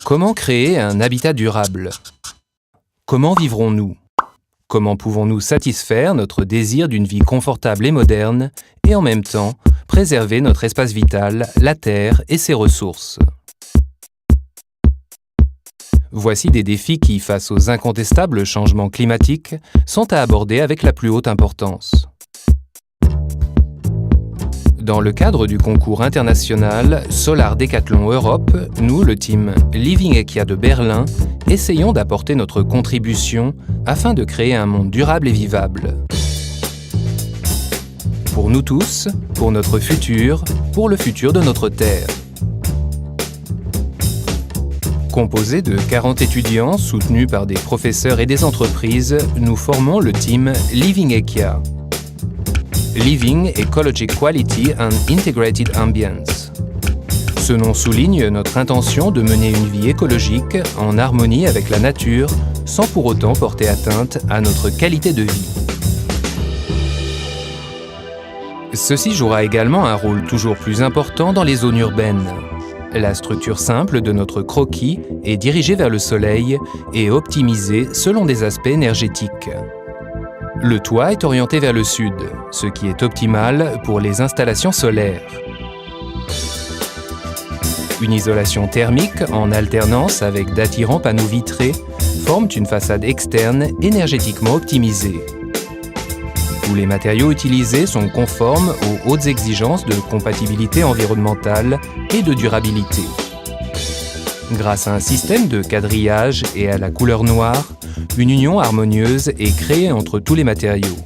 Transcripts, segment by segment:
Comment créer un habitat durable? Comment vivrons-nous? Comment pouvons-nous satisfaire notre désir d'une vie confortable et moderne et en même temps préserver notre espace vital, la Terre et ses ressources? Voici des défis qui, face aux incontestables changements climatiques, sont à aborder avec la plus haute importance. Dans le cadre du concours international Solar Decathlon Europe, nous, le team Living Ekia de Berlin, essayons d'apporter notre contribution afin de créer un monde durable et vivable. Pour nous tous, pour notre futur, pour le futur de notre Terre. Composé de 40 étudiants soutenus par des professeurs et des entreprises, nous formons le team Living Ekia. Living Ecologic Quality and Integrated Ambience. Ce nom souligne notre intention de mener une vie écologique en harmonie avec la nature, sans pour autant porter atteinte à notre qualité de vie. Ceci jouera également un rôle toujours plus important dans les zones urbaines. La structure simple de notre croquis est dirigée vers le soleil et optimisée selon des aspects énergétiques. Le toit est orienté vers le sud, ce qui est optimal pour les installations solaires. Une isolation thermique en alternance avec d'attirants panneaux vitrés forment une façade externe énergétiquement optimisée. Tous les matériaux utilisés sont conformes aux hautes exigences de compatibilité environnementale et de durabilité. Grâce à un système de quadrillage et à la couleur noire, une union harmonieuse est créée entre tous les matériaux.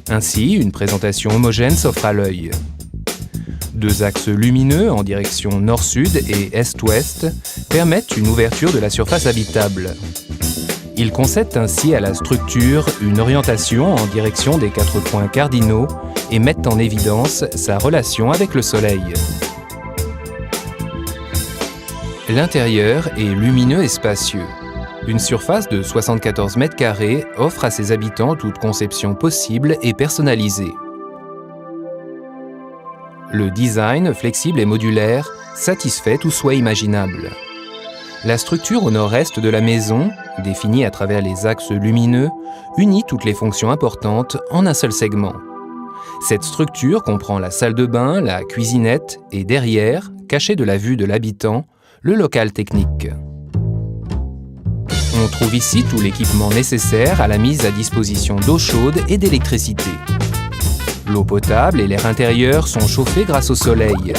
Ainsi, une présentation homogène s'offre à l'œil. Deux axes lumineux en direction nord-sud et est-ouest permettent une ouverture de la surface habitable. Ils concèdent ainsi à la structure une orientation en direction des 4 points cardinaux et mettent en évidence sa relation avec le Soleil. L'intérieur est lumineux et spacieux. Une surface de 74 mètres carrés offre à ses habitants toute conception possible et personnalisée. Le design flexible et modulaire satisfait tout souhait imaginable. La structure au nord-est de la maison, définie à travers les axes lumineux, unit toutes les fonctions importantes en un seul segment. Cette structure comprend la salle de bain, la cuisinette et derrière, caché de la vue de l'habitant, le local technique. On trouve ici tout l'équipement nécessaire à la mise à disposition d'eau chaude et d'électricité. L'eau potable et l'air intérieur sont chauffés grâce au soleil,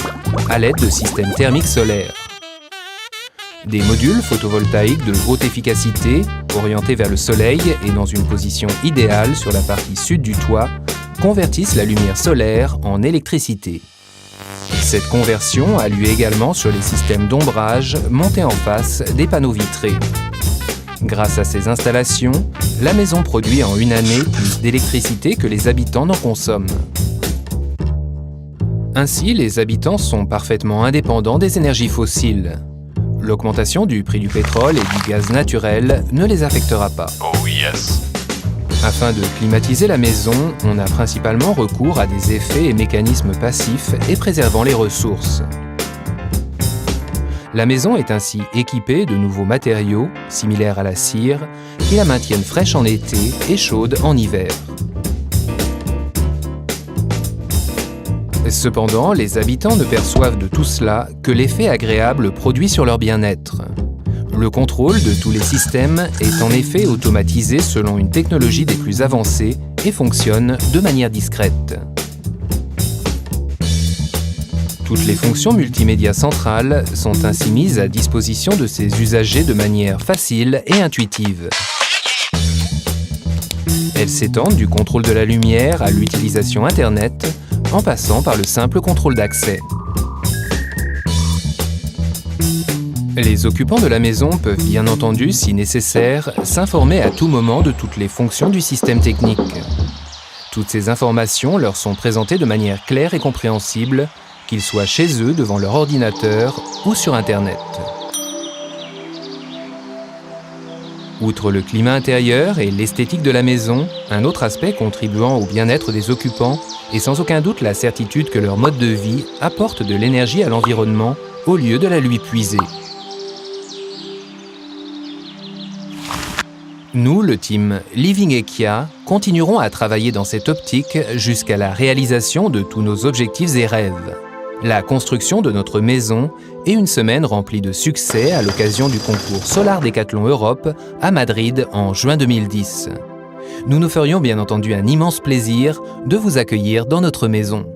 à l'aide de systèmes thermiques solaires. Des modules photovoltaïques de haute efficacité, orientés vers le soleil et dans une position idéale sur la partie sud du toit, convertissent la lumière solaire en électricité. Cette conversion a lieu également sur les systèmes d'ombrage montés en face des panneaux vitrés. Grâce à ces installations, la maison produit en une année plus d'électricité que les habitants n'en consomment. Ainsi, les habitants sont parfaitement indépendants des énergies fossiles. L'augmentation du prix du pétrole et du gaz naturel ne les affectera pas. Oh yes! Afin de climatiser la maison, on a principalement recours à des effets et mécanismes passifs et préservant les ressources. La maison est ainsi équipée de nouveaux matériaux, similaires à la cire, qui la maintiennent fraîche en été et chaude en hiver. Cependant, les habitants ne perçoivent de tout cela que l'effet agréable produit sur leur bien-être. Le contrôle de tous les systèmes est en effet automatisé selon une technologie des plus avancées et fonctionne de manière discrète. Toutes les fonctions multimédia centrales sont ainsi mises à disposition de ces usagers de manière facile et intuitive. Elles s'étendent du contrôle de la lumière à l'utilisation Internet, en passant par le simple contrôle d'accès. Les occupants de la maison peuvent bien entendu, si nécessaire, s'informer à tout moment de toutes les fonctions du système technique. Toutes ces informations leur sont présentées de manière claire et compréhensible, qu'ils soient chez eux devant leur ordinateur ou sur Internet. Outre le climat intérieur et l'esthétique de la maison, un autre aspect contribuant au bien-être des occupants est sans aucun doute la certitude que leur mode de vie apporte de l'énergie à l'environnement au lieu de la lui puiser. Nous, le team Living Ekia, continuerons à travailler dans cette optique jusqu'à la réalisation de tous nos objectifs et rêves. La construction de notre maison et une semaine remplie de succès à l'occasion du concours Solar Decathlon Europe à Madrid en juin 2010. Nous nous ferions bien entendu un immense plaisir de vous accueillir dans notre maison.